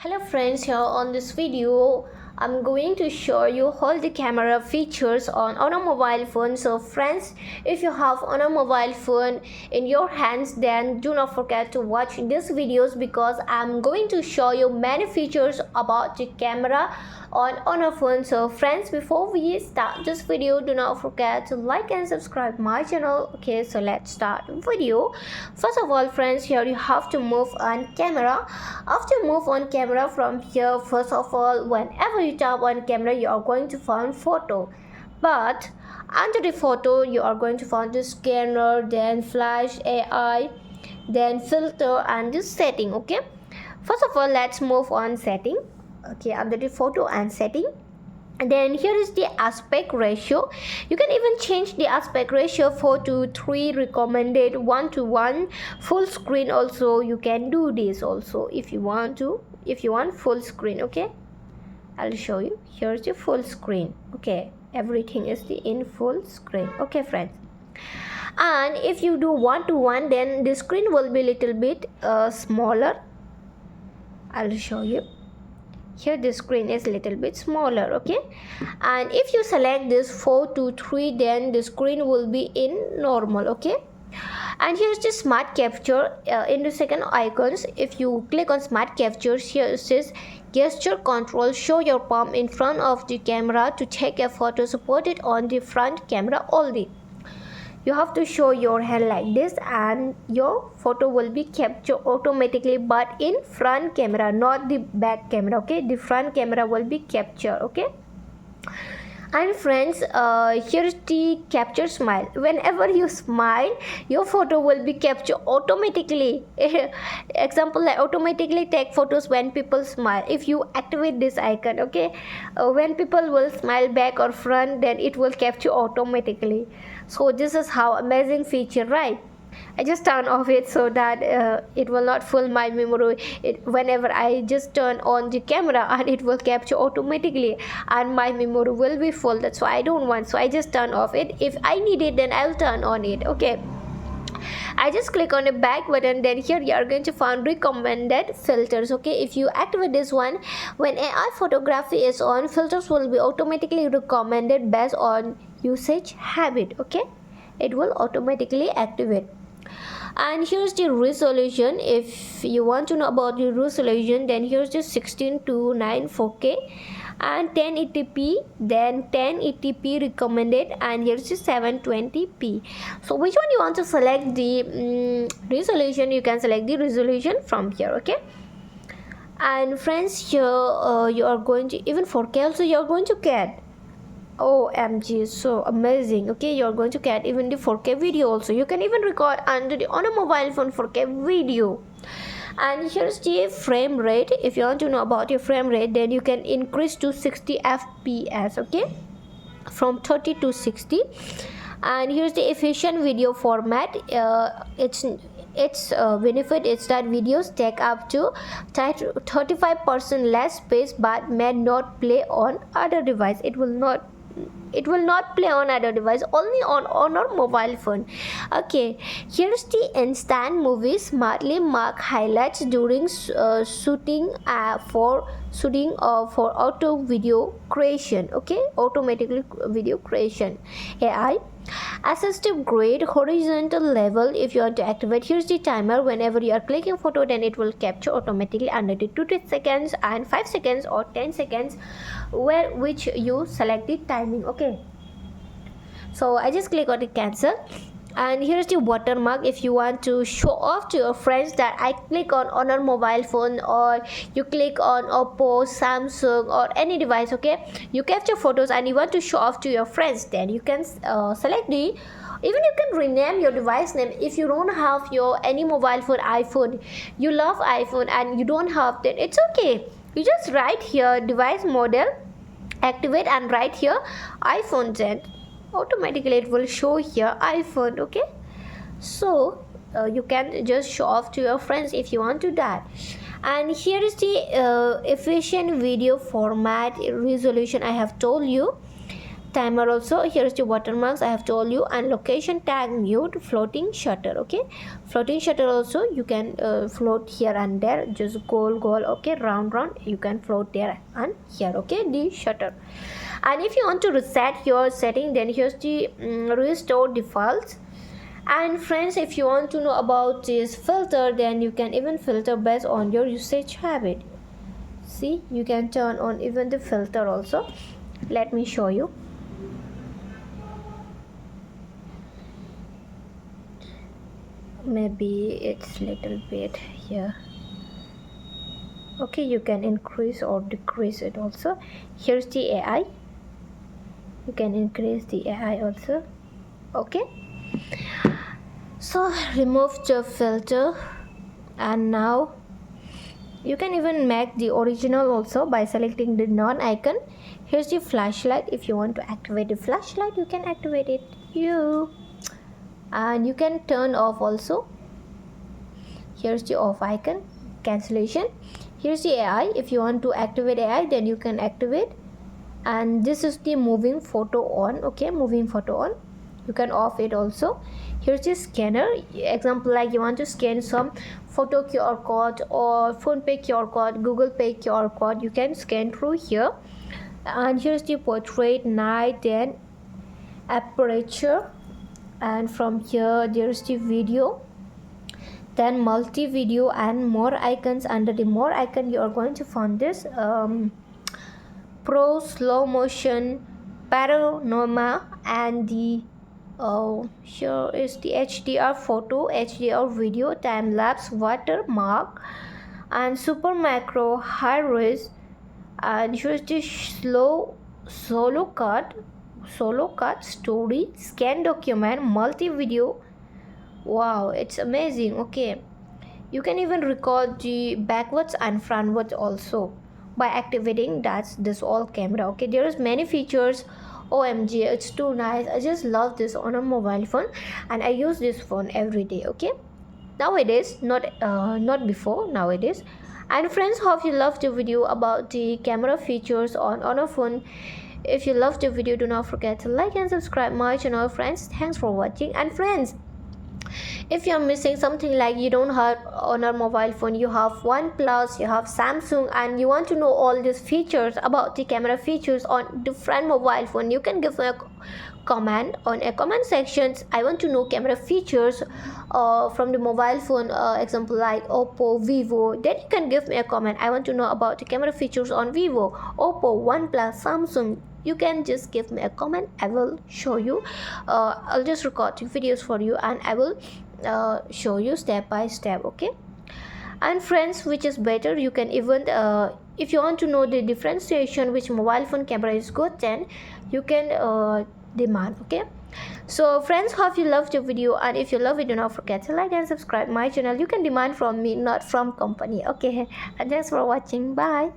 Hello friends, here on this video I'm going to show you all the camera features on a mobile phone. So friends, if you have on a mobile phone in your hands, then do not forget to watch these videos because I'm going to show you many features about the camera on a phone. So friends, before we start this video, do not forget to like and subscribe my channel. Okay, so let's start video. First of all friends, here you have to move on camera. After move on camera from here, first of all, whenever you tap on camera, you are going to find photo, but under the photo you are going to find the scanner, then flash, AI, then filter and the setting. Okay, first of all, let's move on setting. Okay, under the photo and setting, and then here is the aspect ratio. You can even change the aspect ratio 4:3 recommended, 1:1 full screen. Also you can do this also if you want full screen. Okay, I'll show you. Here's the full screen. Okay, everything is in full screen. Okay friends, and if you do 1:1, then the screen will be little bit smaller. I'll show you. Here the screen is a little bit smaller. Okay, and if you select this 4:3, then the screen will be in normal. Okay, and here's the smart capture in the second icons. If you click on smart capture, here it says gesture control. Show your palm in front of the camera to take a photo, supported on the front camera only. You have to show your hand like this and your photo will be captured automatically, but in front camera, not the back camera. Okay, the front camera will be captured. Okay, and friends, here's the capture smile. Whenever you smile, your photo will be captured automatically. Example, like automatically take photos when people smile. If you activate this icon, okay, when people will smile back or front, then it will capture automatically. So this is how amazing feature, right? I just turn off it so that it will not fill my memory. Whenever I just turn on the camera, and it will capture automatically and my memory will be full. That's why I don't want, so I just turn off it. If I need it, then I'll turn on it. Okay, I just click on the back button, then here you are going to find recommended filters. Okay, if you activate this one, when AI photography is on, filters will be automatically recommended based on usage habit. Okay, it will automatically activate. And here's the resolution. If you want to know about the resolution, then here's the 16:9 4K and 1080p, then 1080p recommended, and here's the 720p. So which one you want to select the resolution, you can select the resolution from here. Okay, and friends, here you are going to even 4K also you are going to get. OMG, so amazing. Okay, you're going to get even the 4K video also. You can even record on a mobile phone 4K video. And here's the frame rate. If you want to know about your frame rate, then you can increase to 60 fps. Okay, from 30 to 60. And here's the efficient video format. Its benefit is that videos take up to 35% less space, but may not play on other device. It will not play on other device, only on our mobile phone. Okay, here's the instant movie. Smartly mark highlights during shooting for auto video creation. Okay, automatically video creation. AI assistive grade horizontal level. If you want to activate, here's the timer. Whenever you are clicking photo, then it will capture automatically under the 2 seconds and 5 seconds or 10 seconds, which you select the timing. Okay, so I just click on the cancel. And here's the watermark. If you want to show off to your friends that I click on our mobile phone, or you click on Oppo, Samsung or any device, okay, you capture photos and you want to show off to your friends, then you can select the, even you can rename your device name. If you don't have any mobile phone, iPhone, you love iPhone and you don't have, then it's okay, you just write here device model, activate, and write here iPhone, then automatically it will show here iPhone. Okay, so you can just show off to your friends if you want to that. And here is the efficient video format resolution. I have told you timer also. Here's the watermarks I have told you, and location tag mute, floating shutter. Okay, floating shutter also you can float here and there, just goal, okay, round, you can float there and here. Okay, the shutter. And if you want to reset your setting, then here's the restore defaults. And friends, if you want to know about this filter, then you can even filter based on your usage habit. See, you can turn on even the filter also. Let me show you. Maybe it's little bit here. Okay, you can increase or decrease it also. Here's the AI. You can increase the AI also. Okay, so remove the filter, and now you can even make the original also by selecting the non icon. Here's the flashlight. If you want to activate the flashlight, you can activate it. And you can turn off also. Here's the off icon, cancellation. Here's the AI. If you want to activate AI, then you can activate. And this is the moving photo on. Okay, moving photo on, you can off it also. Here's the scanner. Example, like you want to scan some photo QR code or PhonePe QR code, Google Pay QR code, you can scan through here. And here's the portrait, night, and aperture. And from here there's the video, then multi video, and more icons. Under the more icon, you are going to find this pro, slow motion, panorama, and the here is the HDR photo, HDR video, time lapse, watermark, and super macro, high res. And here's the solo cut, story, scan document, multi video. Wow, it's amazing. Okay, you can even record the backwards and frontwards also by activating this all camera. Okay, there is many features. OMG, it's too nice. I just love this on a mobile phone, and I use this phone every day. Okay, nowadays, not before, nowadays. And friends, hope you loved the video about the camera features on a phone. If you loved the video, do not forget to like and subscribe my channel. Friends, thanks for watching. And friends, if you're missing something, like you don't have on a mobile phone, you have OnePlus, you have Samsung, and you want to know all these features about the camera features on different mobile phone, you can give me a comment on a comment section. I want to know camera features from the mobile phone, example like Oppo, Vivo. Then you can give me a comment. I want to know about the camera features on Vivo, Oppo, OnePlus, Samsung. You can just give me a comment. I will show you. I'll just record videos for you, and I will show you step by step. Okay, and friends, which is better, you can even if you want to know the differentiation which mobile phone camera is good, then you can demand. Okay, so friends, hope you loved the video, and if you love it, do not forget to like and subscribe my channel. You can demand from me, not from company. Okay, and thanks for watching. Bye.